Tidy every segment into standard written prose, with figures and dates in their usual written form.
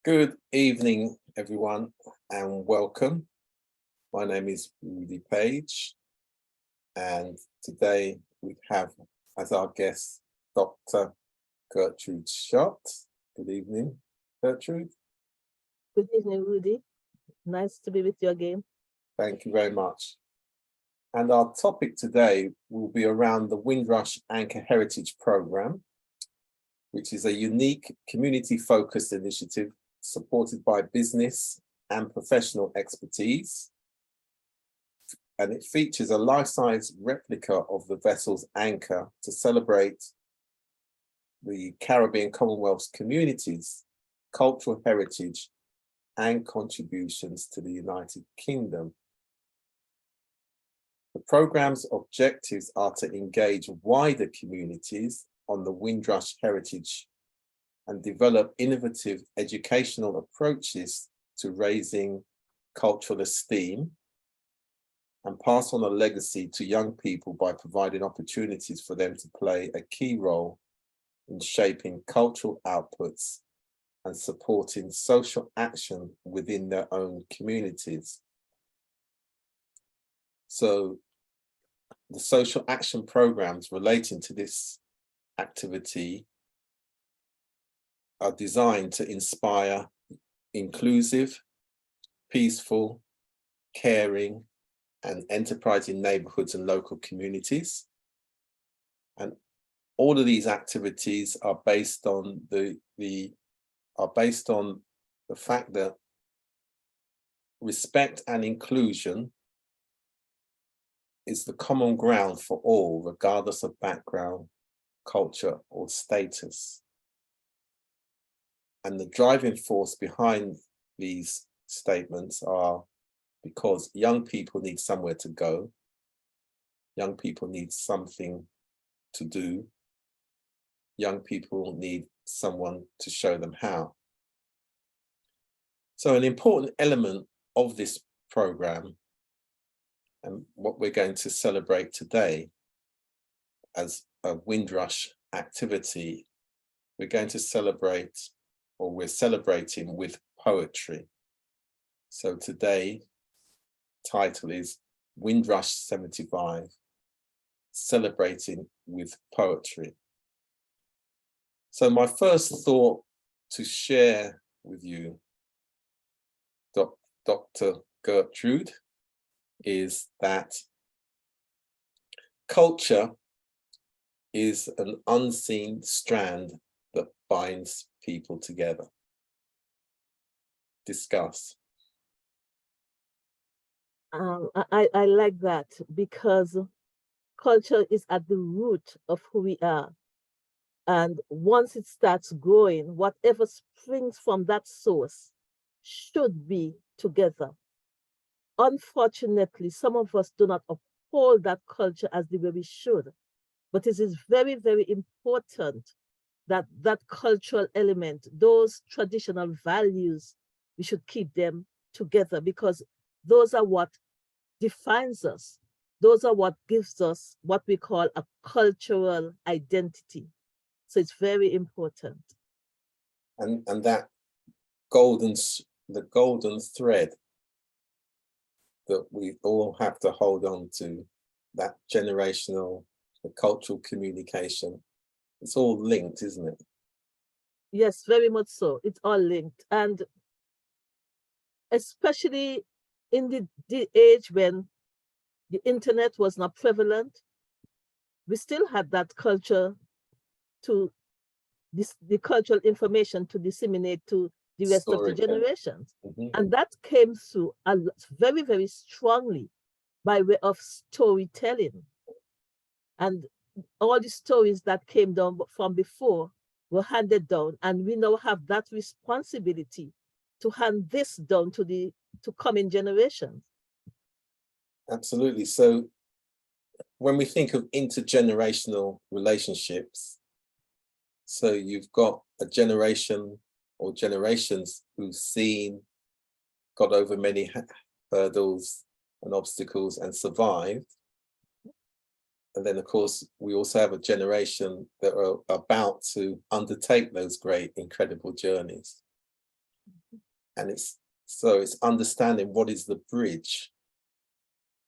Good evening, everyone, and welcome. My name is Rudy Page, and today we have as our guest Dr. Gertrude Shotte. Good evening, Gertrude. Good evening, Rudy. Nice to be with you again. Thank you very much. And our topic today will be around the Windrush Anchor Heritage Programme, which is a unique community-focused initiative supported by business and professional expertise. And it features a life-size replica of the vessel's anchor to celebrate the Caribbean Commonwealth's communities, cultural heritage, and contributions to the United Kingdom. The programme's objectives are to engage wider communities on the Windrush heritage and develop innovative educational approaches to raising cultural esteem and pass on a legacy to young people by providing opportunities for them to play a key role in shaping cultural outputs and supporting social action within their own communities. So the social action programs relating to this activity are designed to inspire inclusive, peaceful, caring, and enterprising neighborhoods and local communities. And all of these activities are based on the fact that respect and inclusion is the common ground for all, regardless of background, culture, or status. And the driving force behind these statements are because young people need somewhere to go, young people need something to do, young people need someone to show them how. So an important element of this program and what we're going to celebrate today as a Windrush activity, we're going to celebrate, or we're celebrating with poetry. So today, title is Windrush 75, celebrating with poetry. So my first thought to share with you, Dr. Gertrude, is that culture is an unseen strand that binds people together. Discuss. I like that because culture is at the root of who we are. And once it starts growing, whatever springs from that source should be together. Unfortunately, some of us do not uphold that culture as the way we should. But it is very, very important that that cultural element, those traditional values, we should keep them together because those are what defines us. Those are what gives us what we call a cultural identity. So it's very important. And that the golden thread that we all have to hold on to, that generational, the cultural communication, it's all linked, isn't it? Yes, very much so. It's all linked. And especially in the age when the internet was not prevalent, we still had that culture the cultural information to disseminate to the rest of the generations. And that came through very, very strongly by way of storytelling. And all the stories that came down from before were handed down, and we now have that responsibility to hand this down to coming generations. Absolutely. So when we think of intergenerational relationships, so you've got a generation or generations who've got over many hurdles and obstacles and survived. And then, of course, we also have a generation that are about to undertake those great, incredible journeys. And it's understanding what is the bridge.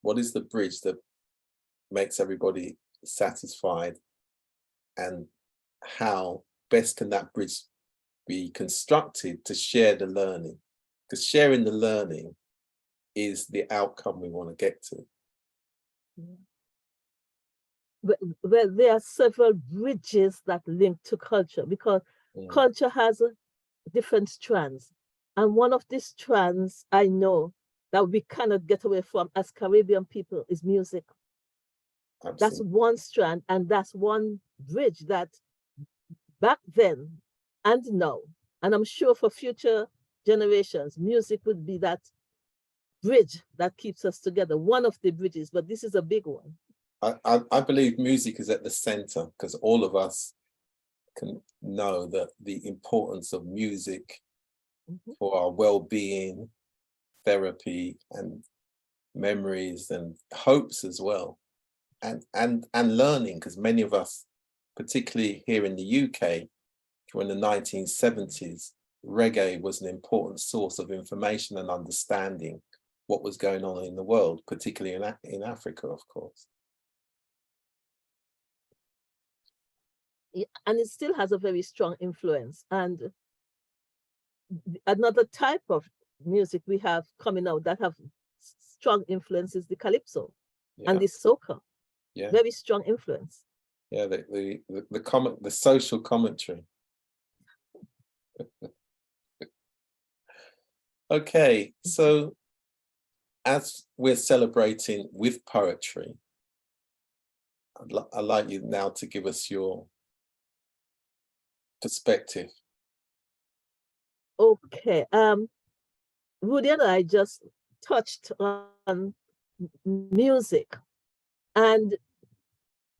What is the bridge that makes everybody satisfied, and how best can that bridge be constructed to share the learning? Because sharing the learning is the outcome we want to get to. Well, there are several bridges that link to culture, because culture has different strands. And one of these strands I know that we cannot get away from as Caribbean people is music. Absolutely. That's one strand, and that's one bridge that back then and now, and I'm sure for future generations, music would be that bridge that keeps us together, one of the bridges, but this is a big one. I believe music is at the center, because all of us can know that the importance of music for our well-being, therapy, and memories and hopes as well, and learning, because many of us, particularly here in the UK, during the 1970s, reggae was an important source of information and understanding what was going on in the world, particularly in Africa, of course. And it still has a very strong influence. And another type of music we have coming out that have strong influence is the calypso and the soca. Yeah, very strong influence. Yeah, the social commentary. Okay, so as we're celebrating with poetry, I'd like you now to give us your perspective. Okay, Rudy and I just touched on music, and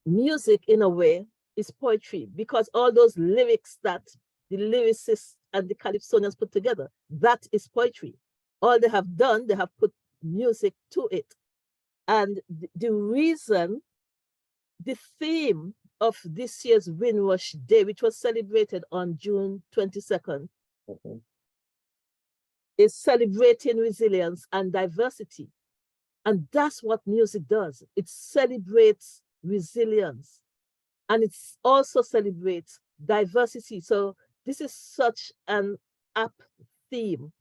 music in a way is poetry, because all those lyrics that the lyricists and the calypsonians put together, that is poetry. All they have done, they have put music to it. And the reason, the theme of this year's Windrush Day, which was celebrated on June 22nd, is celebrating resilience and diversity. And that's what music does. It celebrates resilience, and it also celebrates diversity. So this is such an apt theme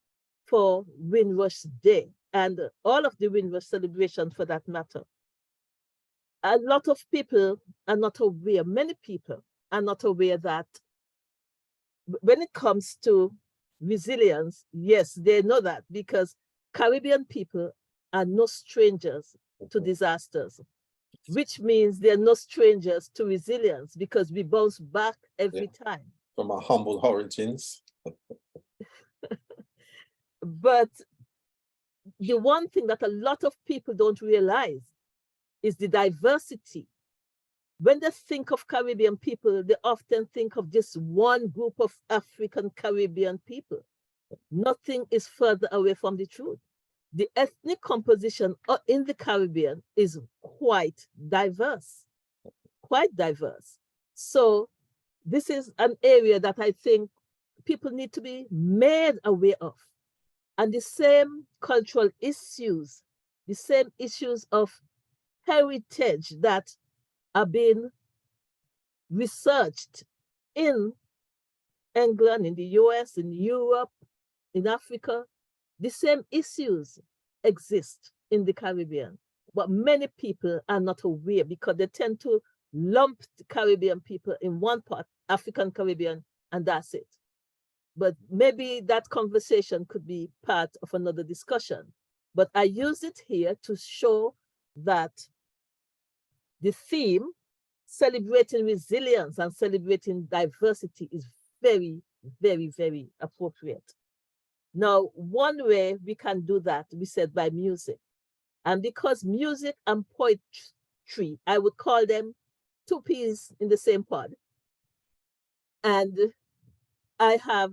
for Windrush Day, and all of the Windrush celebrations for that matter. A lot of people are not aware, many people are not aware that when it comes to resilience, yes, they know that, because Caribbean people are no strangers to disasters, which means they're no strangers to resilience, because we bounce back every time. From our humble origins. But the one thing that a lot of people don't realize is the diversity. When they think of Caribbean people, they often think of just one group of African Caribbean people. Nothing is further away from the truth. The ethnic composition in the Caribbean is quite diverse, So this is an area that I think people need to be made aware of. And the same cultural issues, the same issues of heritage that are being researched in England, in the US, in Europe, in Africa, the same issues exist in the Caribbean. But many people are not aware, because they tend to lump the Caribbean people in one part, African Caribbean, and that's it. But maybe that conversation could be part of another discussion. But I use it here to show that the theme, celebrating resilience and celebrating diversity, is very, very, very appropriate. Now, one way we can do that, we said, by music. And because music and poetry, I would call them two peas in the same pod. And I have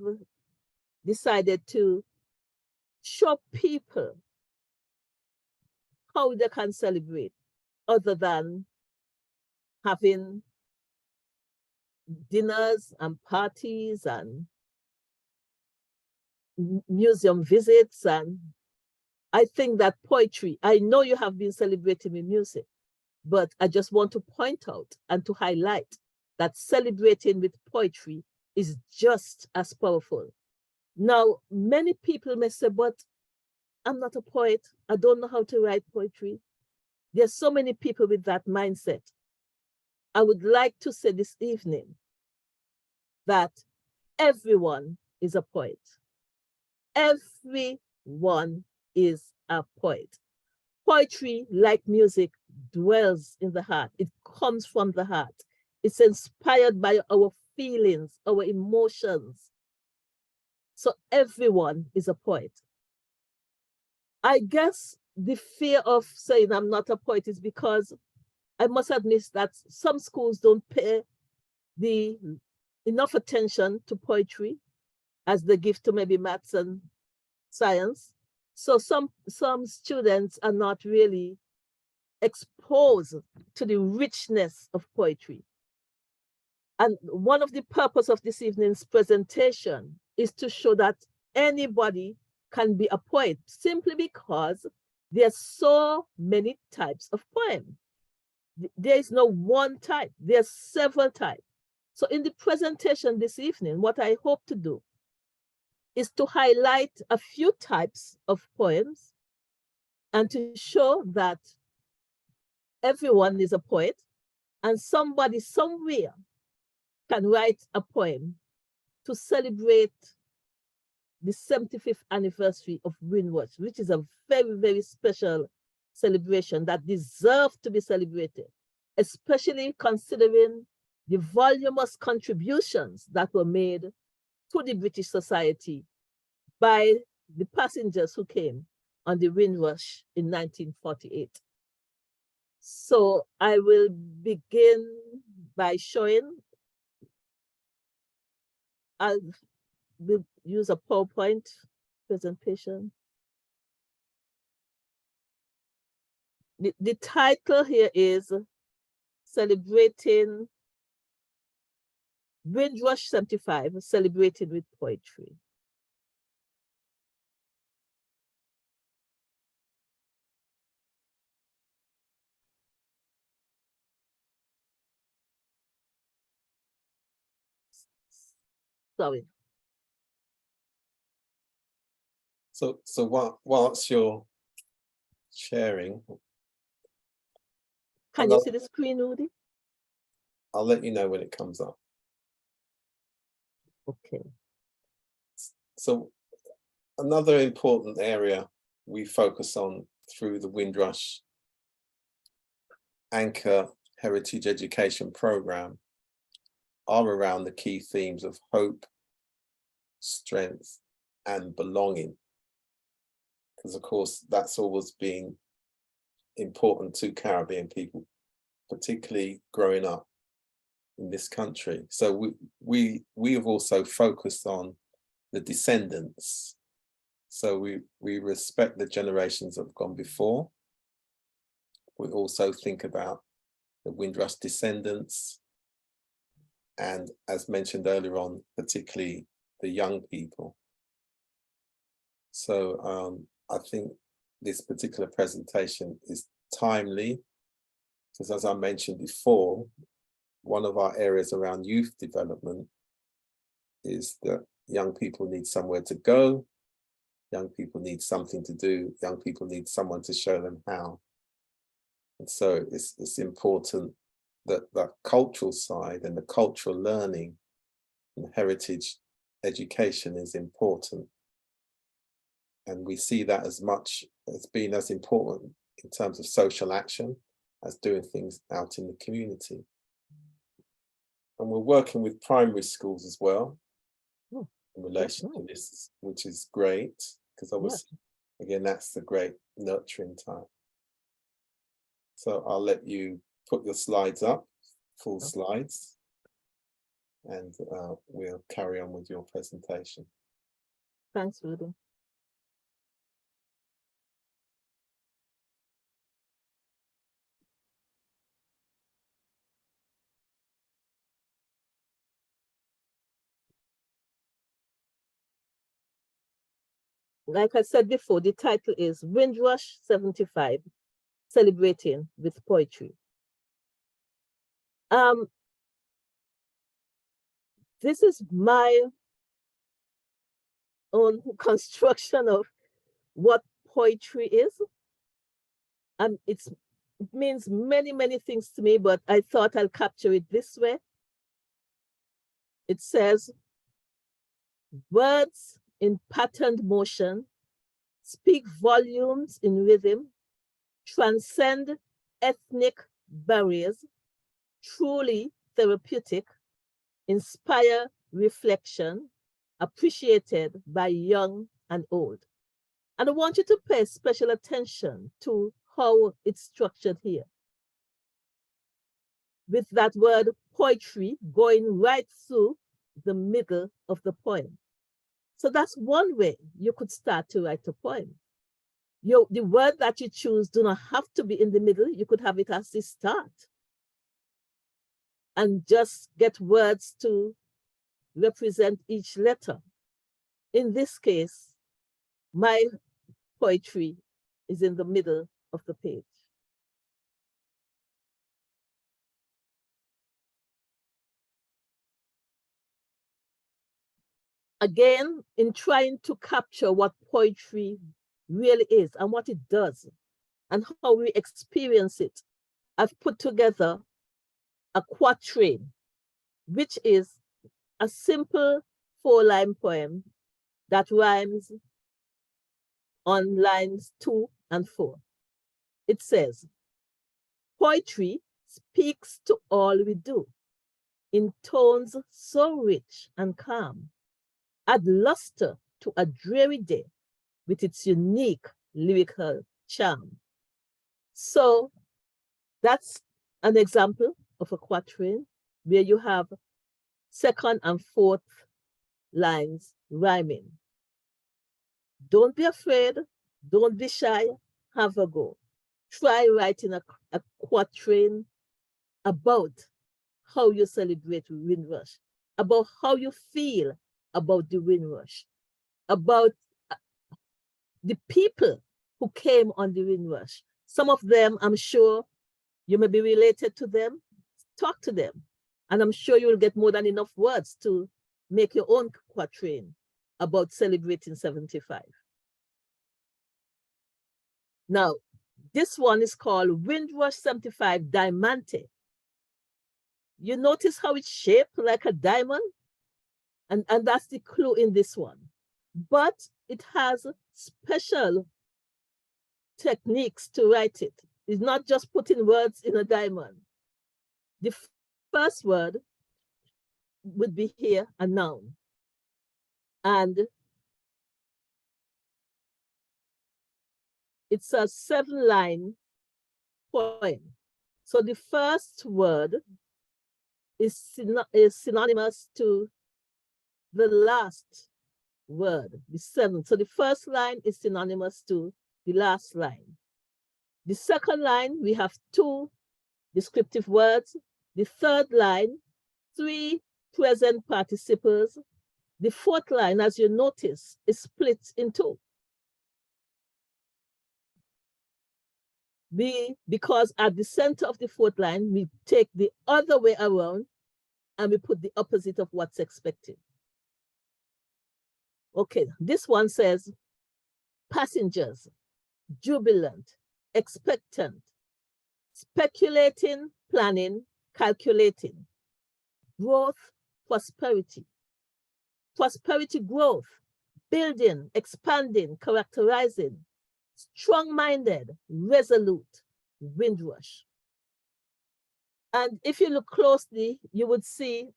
decided to show people how they can celebrate, other than having dinners and parties and museum visits, and I think that poetry, I know you have been celebrating with music, but I just want to point out and to highlight that celebrating with poetry is just as powerful. Now, many people may say, but I'm not a poet. I don't know how to write poetry. There's so many people with that mindset. I would like to say this evening that everyone is a poet. Everyone is a poet. Poetry, like music, dwells in the heart. It comes from the heart. It's inspired by our feelings, our emotions. So everyone is a poet. I guess the fear of saying I'm not a poet is because I must admit that some schools don't pay enough attention to poetry as they give to maybe maths and science. So some students are not really exposed to the richness of poetry. And one of the purpose of this evening's presentation is to show that anybody can be a poet simply because there's so many types of poem. There is no one type, there's several types. So in the presentation this evening, what I hope to do is to highlight a few types of poems and to show that everyone is a poet and somebody somewhere can write a poem to celebrate the 75th anniversary of WINDRUSH, which is a very, very special celebration that deserves to be celebrated, especially considering the voluminous contributions that were made to the British society by the passengers who came on the WINDRUSH in 1948. So I will begin by showing, I'll use a PowerPoint presentation. The title here is Celebrating WINDRUSH 75, Celebrated with Poetry. Sorry. So whilst you're sharing, Can you see the screen, Rudy? I'll let you know when it comes up. Okay. So another important area we focus on through the WINDRUSH Anchor Heritage Education Program are around the key themes of hope, strength, and belonging. Because of course, that's always been important to Caribbean people, particularly growing up in this country. So we have also focused on the descendants. So we respect the generations that have gone before. We also think about the WINDRUSH descendants, and as mentioned earlier on, particularly the young people. So I think this particular presentation is timely, because as I mentioned before, one of our areas around youth development is that young people need somewhere to go, young people need something to do, young people need someone to show them how. And so it's important that that cultural side and the cultural learning and heritage education is important. And we see that as much as being as important in terms of social action as doing things out in the community. And we're working with primary schools as well in relation to this, which is great, because obviously, again, that's the great nurturing time. So I'll let you put your slides up, full slides, and we'll carry on with your presentation. Thanks, Rudy. like I said before, the title is Windrush 75, Celebrating with Poetry. This is my own construction of what poetry is. It means many, many things to me, but I thought I'll capture it this way. It says, words in patterned motion speak volumes in rhythm, transcend ethnic barriers, truly therapeutic, inspire reflection, appreciated by young and old. And I want you to pay special attention to how it's structured here. With that word poetry going right through the middle of the poem. So that's one way you could start to write a poem. The word that you choose do not have to be in the middle. You could have it as the start. And just get words to represent each letter. In this case, my poetry is in the middle of the page. Again, in trying to capture what poetry really is and what it does and how we experience it, I've put together a quatrain, which is a simple 4-line poem that rhymes on lines 2 and 4. It says, poetry speaks to all we do in tones so rich and calm, add luster to a dreary day with its unique lyrical charm. So that's an example of a quatrain where you have 2nd and 4th lines rhyming. Don't be afraid, don't be shy, have a go. Try writing a quatrain about how you celebrate Windrush, about how you feel about the Windrush, about the people who came on the Windrush. Some of them, I'm sure you may be related to them. Talk to them. And I'm sure you will get more than enough words to make your own quatrain about celebrating 75. Now, this one is called Windrush 75 Diamante. You notice how it's shaped like a diamond? And that's the clue in this one. But it has special techniques to write it. It's not just putting words in a diamond. The first word would be here, a noun. And it's a 7-line poem. So the first word is synonymous to the last word, the 7th. So the first line is synonymous to the last line. The second line, we have 2 descriptive words. The third line, 3 present participles. The 4th line, as you notice, is split in 2. Because at the center of the 4th line, we take the other way around and we put the opposite of what's expected. Okay, this one says, passengers, jubilant, expectant, speculating, planning, calculating, growth, prosperity, growth, building, expanding, characterizing, strong-minded, resolute, Windrush. And if you look closely, you would see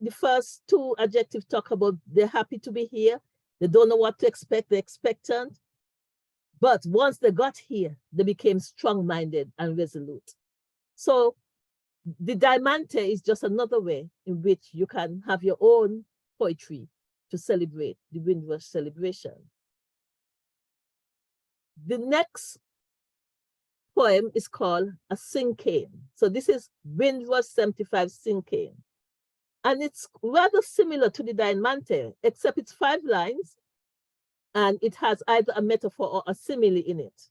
the first 2 adjectives talk about they're happy to be here. They don't know what to expect, they're expectant. But once they got here, they became strong-minded and resolute. So the Diamante is just another way in which you can have your own poetry to celebrate the Windrush celebration. The next poem is called a cinquain. So this is Windrush 75 cinquain. And it's rather similar to the Diamante, except it's 5 lines, and it has either a metaphor or a simile in it.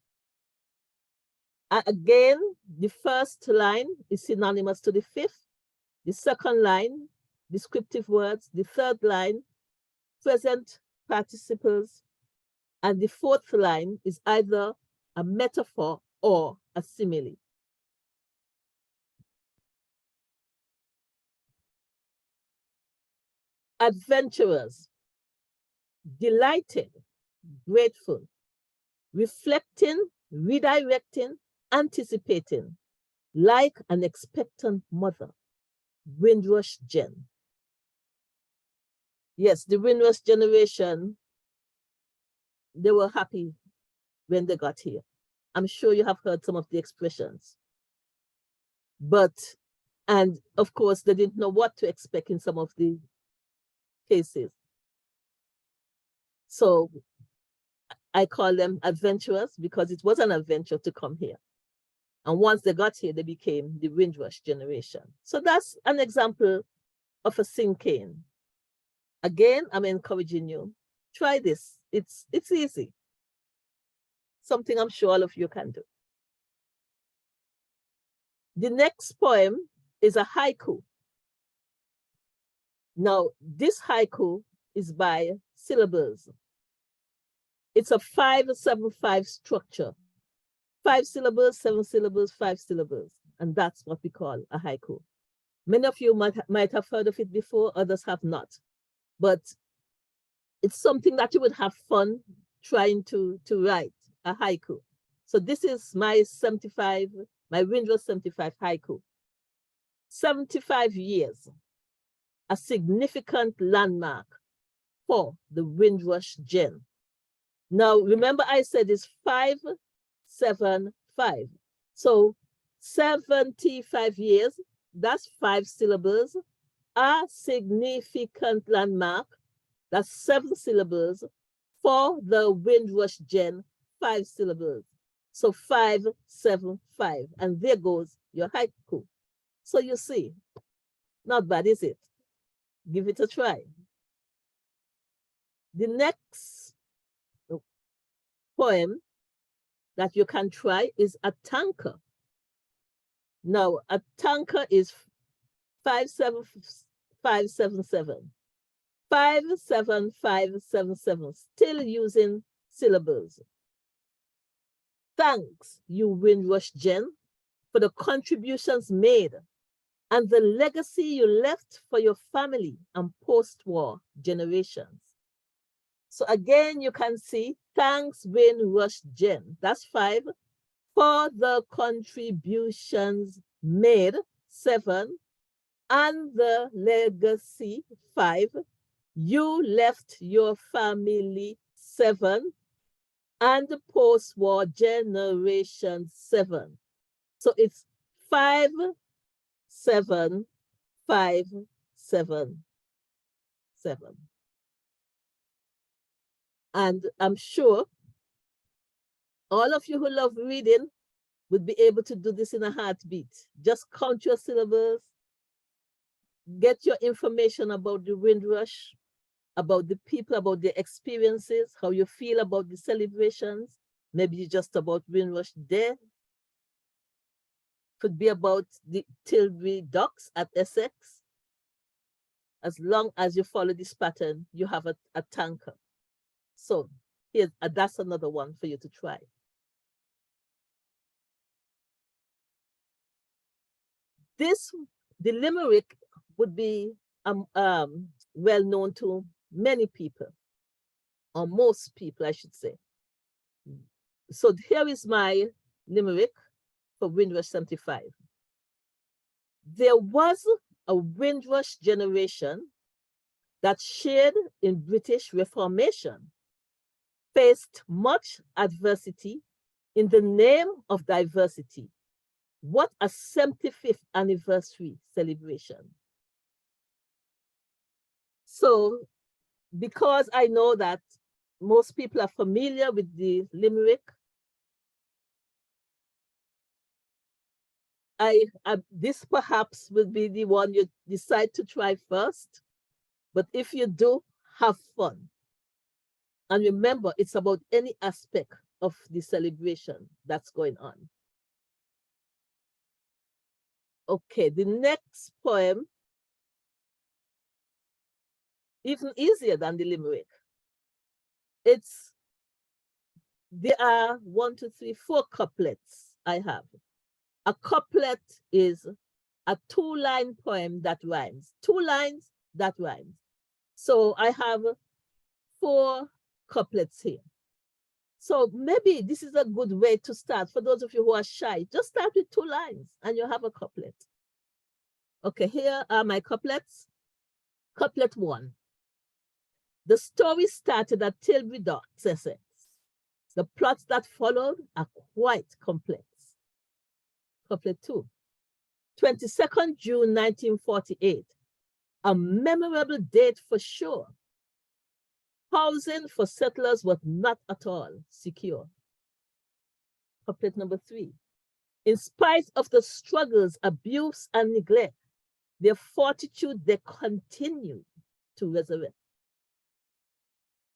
Again, the first line is synonymous to the 5th. The second line, descriptive words. The third line, present participles. And the 4th line is either a metaphor or a simile. Adventurers, delighted, grateful, reflecting, redirecting, anticipating, like an expectant mother. Windrush Gen. Yes, the Windrush generation, they were happy when they got here. I'm sure you have heard some of the expressions. And of course, they didn't know what to expect in some of the cases. So I call them adventurers because it was an adventure to come here. And once they got here, they became the Windrush generation. So that's an example of a syncane. Again, I'm encouraging you, try this. It's easy. Something I'm sure all of you can do. The next poem is a haiku. Now, this haiku is by syllables. It's a 5-7-5 structure. 5 syllables, 7 syllables, 5 syllables. And that's what we call a haiku. Many of you might have heard of it before, others have not. But it's something that you would have fun trying to write, a haiku. So this is my Windrush 75 haiku. 75 years, a significant landmark for the Windrush Gen. Now, remember I said it's 5-7-5. So 75 years, that's 5 syllables. A significant landmark, that's 7 syllables. For the Windrush Gen, 5 syllables. So 5-7-5. And there goes your haiku. So you see, not bad, is it? Give it a try. The next poem that you can try is a tanker. Now, a tanker is 5-7-5-7-7. 5-7-5-7-7, still using syllables. Thanks, you Windrush Gen, for the contributions made and the legacy you left for your family and post-war generations. So again, you can see, thanks, Windrush Gen. That's 5. For the contributions made, 7. And the legacy, 5. You left your family, 7. And the post-war generation, 7. So it's 5-7-5-7-7. And I'm sure all of you who love reading would be able to do this in a heartbeat. Just count your syllables, get your information about the Windrush, about the people, about their experiences, how you feel about the celebrations. Maybe just about Windrush Day. Could be about the Tilbury Docks at Essex. As long as you follow this pattern, you have a tanker. So that's another one for you to try. The limerick would be well known to many people, or most people, I should say. So here is my limerick for Windrush 75. There was a Windrush generation that shared in British Reformation, faced much adversity in the name of diversity. What a 75th anniversary celebration. So, because I know that most people are familiar with the limerick, This perhaps will be the one you decide to try first, but if you do, have fun. And remember, it's about any aspect of the celebration that's going on. Okay, the next poem, even easier than the limerick. There are 1, 2, 3, 4 couplets I have. A couplet is a 2-line poem that rhymes. 2 lines that rhymes. So I have 4 couplets here. So maybe this is a good way to start. For those of you who are shy, just start with 2 lines and you have a couplet. Okay, here are my couplets. Couplet 1. The story started at Tilbury Docks, Essex. The plots that followed are quite complex. Couplet 2. 22nd June 1948. A memorable date for sure. Housing for settlers was not at all secure. Couplet number 3. In spite of the struggles, abuse, and neglect, their fortitude they continued to resurrect.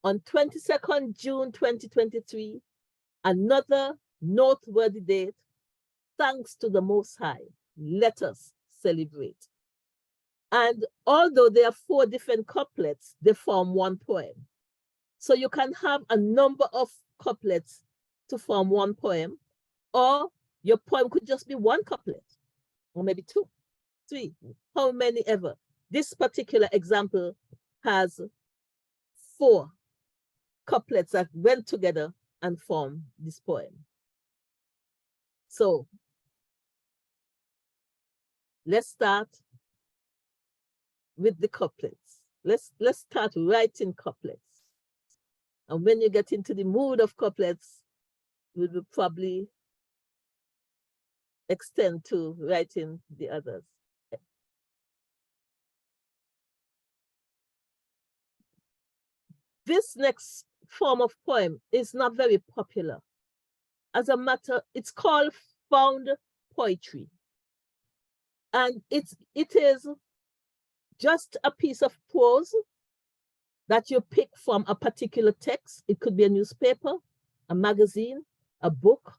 On 22nd June 2023, another noteworthy date, thanks to the Most High, let us celebrate. And although there are 4 different couplets, they form one poem. So you can have a number of couplets to form one poem, or your poem could just be 1 couplet, or maybe 2, 3, how many ever. This particular example has 4 couplets that went together and formed this poem. So let's start with the couplets. Let's start writing couplets. And when you get into the mood of couplets, we will probably extend to writing the others. This next form of poem is not very popular. As a matter, it's called found poetry. And it is just a piece of prose that you pick from a particular text. It could be a newspaper, a magazine, a book,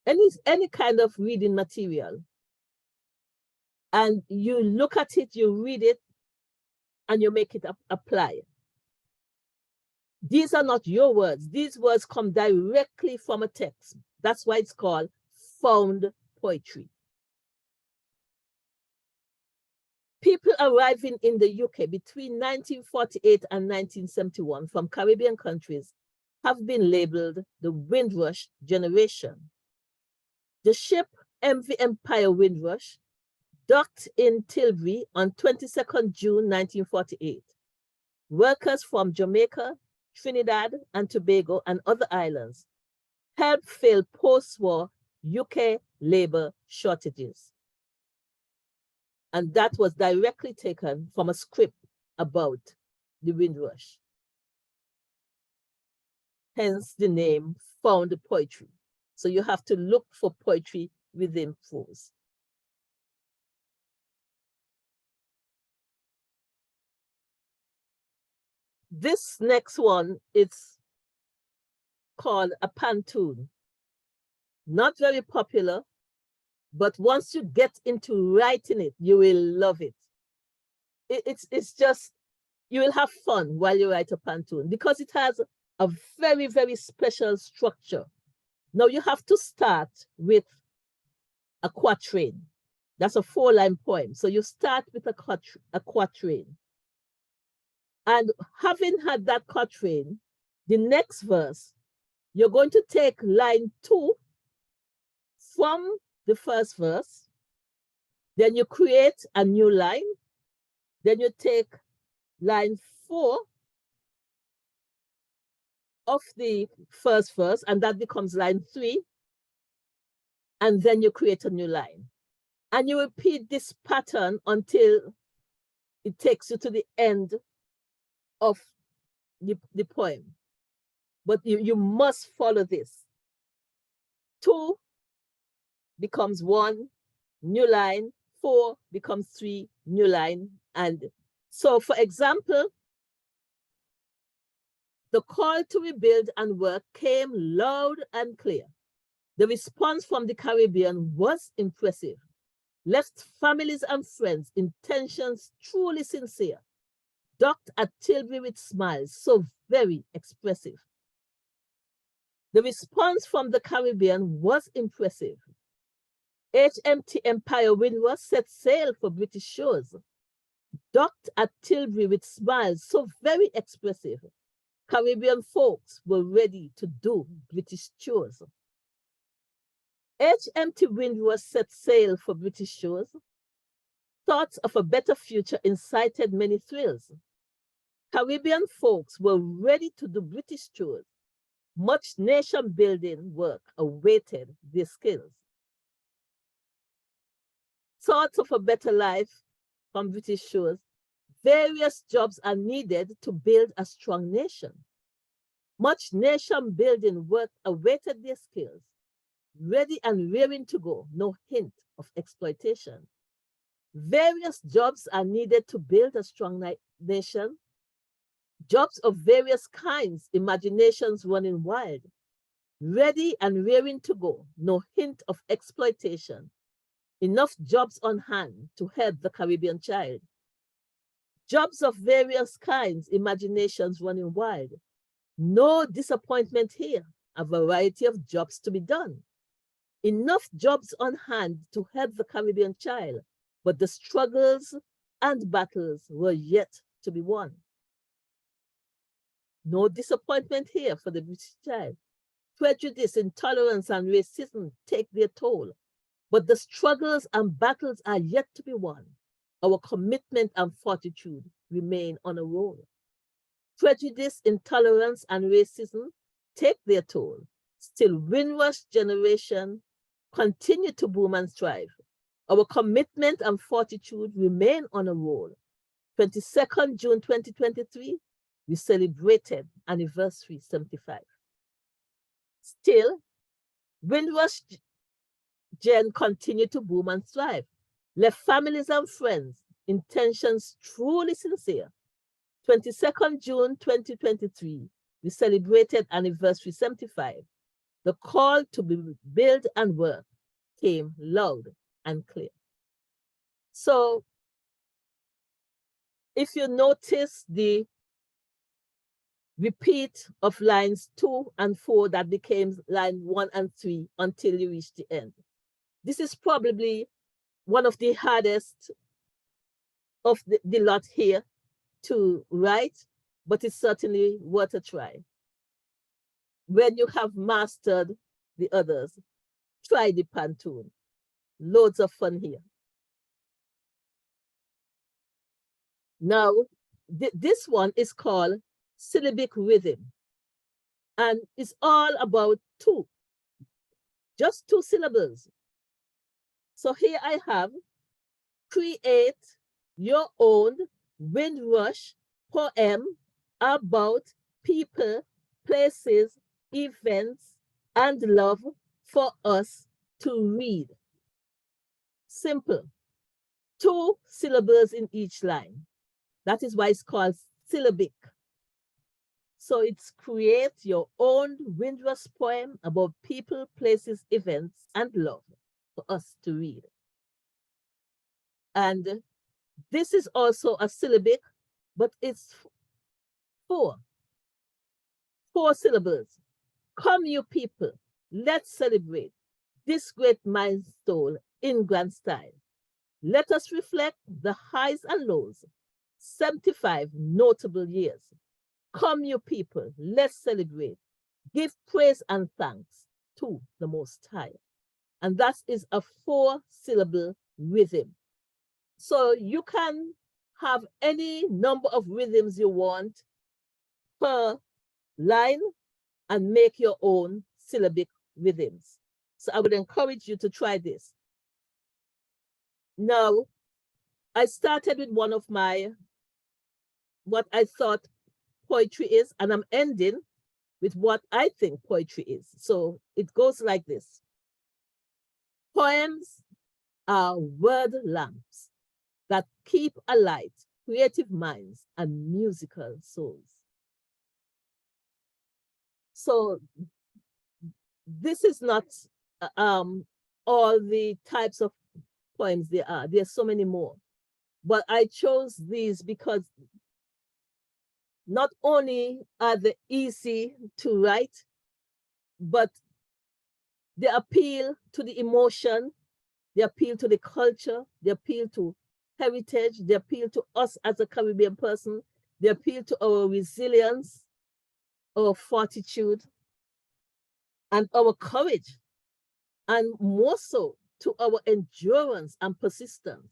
any kind of reading material. And you look at it, you read it, and you make it apply. These are not your words. These words come directly from a text. That's why it's called found poetry. People arriving in the UK between 1948 and 1971 from Caribbean countries have been labeled the Windrush generation. The ship MV Empire Windrush docked in Tilbury on 22nd June 1948. Workers from Jamaica, Trinidad and Tobago and other islands helped fill post-war UK labor shortages. And that was directly taken from a script about the Windrush. Hence the name found poetry. So you have to look for poetry within prose. This next one is called a pantun. Not very popular, but once you get into writing it, you will love it. It's just, you will have fun while you write a pantun because it has a very, very special structure. Now you have to start with a quatrain. That's a 4-line poem. So you start with a quatrain. And having had that quatrain, the next verse, you're going to take line 2 from the first verse, then you create a new line, then you take line 4 of the first verse, and that becomes line 3, and then you create a new line. And you repeat this pattern until it takes you to the end of the poem. But you must follow this. 2 becomes 1, new line, 4 becomes 3, new line. And so, for example, the call to rebuild and work came loud and clear. The response from the Caribbean was impressive. Left families and friends, intentions truly sincere, docked at Tilbury with smiles, so very expressive. The response from the Caribbean was impressive. HMT Empire Windrush set sail for British shores, docked at Tilbury with smiles, so very expressive. Caribbean folks were ready to do British chores. HMT Windrush set sail for British shores. Thoughts of a better future incited many thrills. Caribbean folks were ready to do British chores. Much nation-building work awaited their skills. Thoughts of a better life from British shores. Various jobs are needed to build a strong nation. Much nation-building work awaited their skills. Ready and raring to go, no hint of exploitation. Various jobs are needed to build a strong nation. Jobs of various kinds, imaginations running wild. Ready and raring to go, no hint of exploitation. Enough jobs on hand to help the Caribbean child. Jobs of various kinds, imaginations running wild. No disappointment here, a variety of jobs to be done. Enough jobs on hand to help the Caribbean child, but the struggles and battles were yet to be won. No disappointment here for the British child. Prejudice, intolerance, and racism take their toll, but the struggles and battles are yet to be won. Our commitment and fortitude remain on a roll. Prejudice, intolerance, and racism take their toll. Still, Windrush generation continue to boom and strive. Our commitment and fortitude remain on a roll. 22nd June 2023, we celebrated anniversary 75. Still, Windrush Gen continue to boom and thrive. Left families and friends, intentions truly sincere. 22nd June 2023, we celebrated anniversary 75. The call to build and work came loud and clear. So, if you notice the repeat of lines 2 and 4 that became line 1 and 3 until you reach the end. This is probably one of the hardest of the lot here to write, but it's certainly worth a try. When you have mastered the others, try the Pantone. Loads of fun here. Now, this one is called syllabic rhythm, and it's all about just two syllables. So here I have, create your own Windrush poem about people, places, events, and love for us to read. Simple. 2 syllables in each line. That is why it's called syllabic. So it's create your own Windrush poem about people, places, events, and love for us to read. And this is also a syllabic, but it's 4 syllables. Come, you people, let's celebrate this great milestone in grand style. Let us reflect the highs and lows, 75 notable years. Come, you people, let's celebrate. Give praise and thanks to the Most High. And that is a 4-syllable rhythm. So you can have any number of rhythms you want per line and make your own syllabic rhythms. So I would encourage you to try this. Now, I started with one of my, what I thought poetry is, and I'm ending with what I think poetry is. So it goes like this. Poems are word lamps that keep alight creative minds and musical souls. So this is not all the types of poems there are. There's so many more. But I chose these because not only are they easy to write, but they appeal to the emotion, they appeal to the culture, they appeal to heritage, they appeal to us as a Caribbean person, they appeal to our resilience, our fortitude, and our courage, and more so to our endurance and persistence,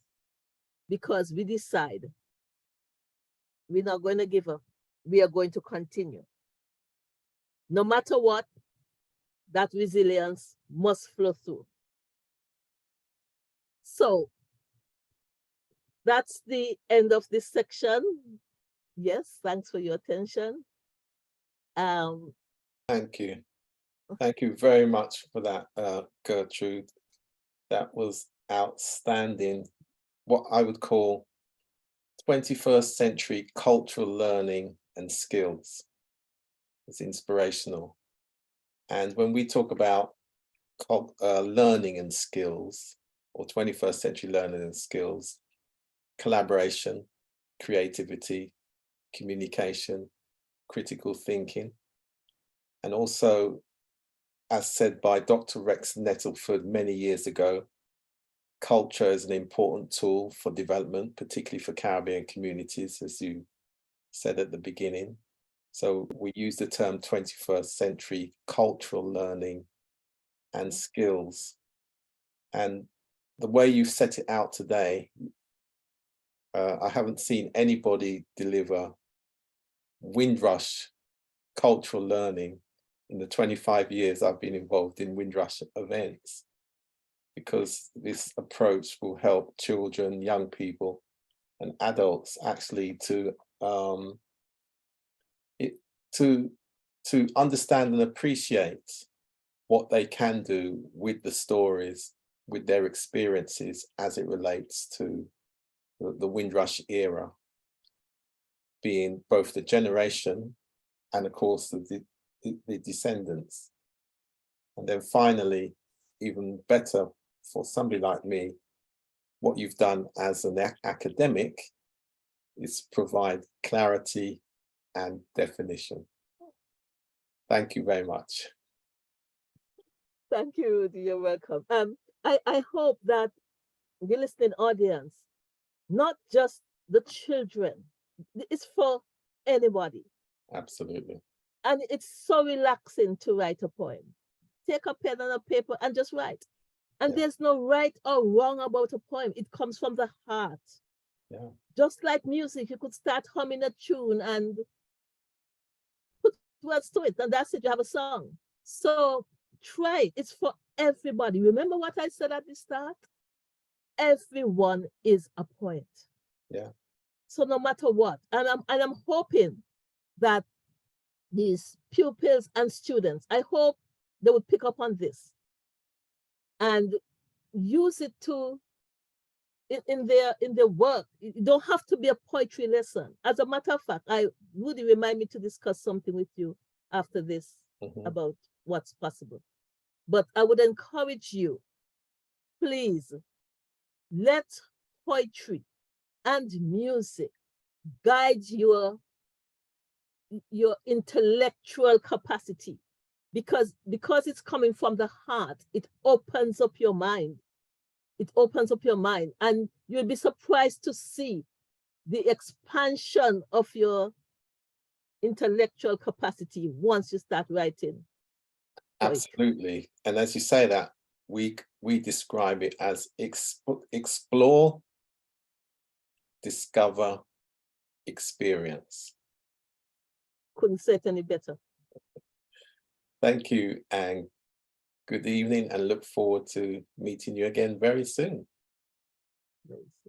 because we decide we're not going to give up, we are going to continue. No matter what, that resilience must flow through. So that's the end of this section. Yes, thanks for your attention. Thank you. Thank you very much for that, Gertrude. That was outstanding. What I would call 21st century cultural learning and skills. It's inspirational. And when we talk about learning and skills, or 21st century learning and skills, collaboration, creativity, communication, critical thinking, and also, as said by Dr. Rex Nettleford many years ago, culture is an important tool for development, particularly for Caribbean communities, as you said at the beginning. So we use the term 21st century cultural learning and skills. And the way you've set it out today, I haven't seen anybody deliver Windrush cultural learning in the 25 years I've been involved in Windrush events, because this approach will help children, young people, and adults actually to understand and appreciate what they can do with the stories, with their experiences as it relates to the Windrush era, being both the generation and of course the descendants. And then finally, even better for somebody like me, what you've done as an academic is provide clarity and definition. Thank you very much. Thank you, you're welcome. I hope that the listening audience, not just the children, it's for anybody. Absolutely. And it's so relaxing to write a poem. Take a pen and a paper and just write. And there's no right or wrong about a poem. It comes from the heart. Yeah. Just like music, you could start humming a tune and put words to it, and that's it, you have a song. So try it. It's for everybody. Remember what I said at the start? Everyone is a poet. Yeah. So no matter what, and I'm hoping that these pupils and students, I hope they would pick up on this and use it to in their work. It don't have to be a poetry lesson. As a matter of fact, I would remind me to discuss something with you after this about what's possible. But I would encourage you, please, let poetry and music guide your intellectual capacity, because it's coming from the heart. It opens up your mind. It opens up your mind, and you'll be surprised to see the expansion of your intellectual capacity once you start writing. Absolutely. And as you say that, we describe it as explore, discover, experience. Couldn't say it any better. Thank you, and good evening, and look forward to meeting you again very soon. Nice.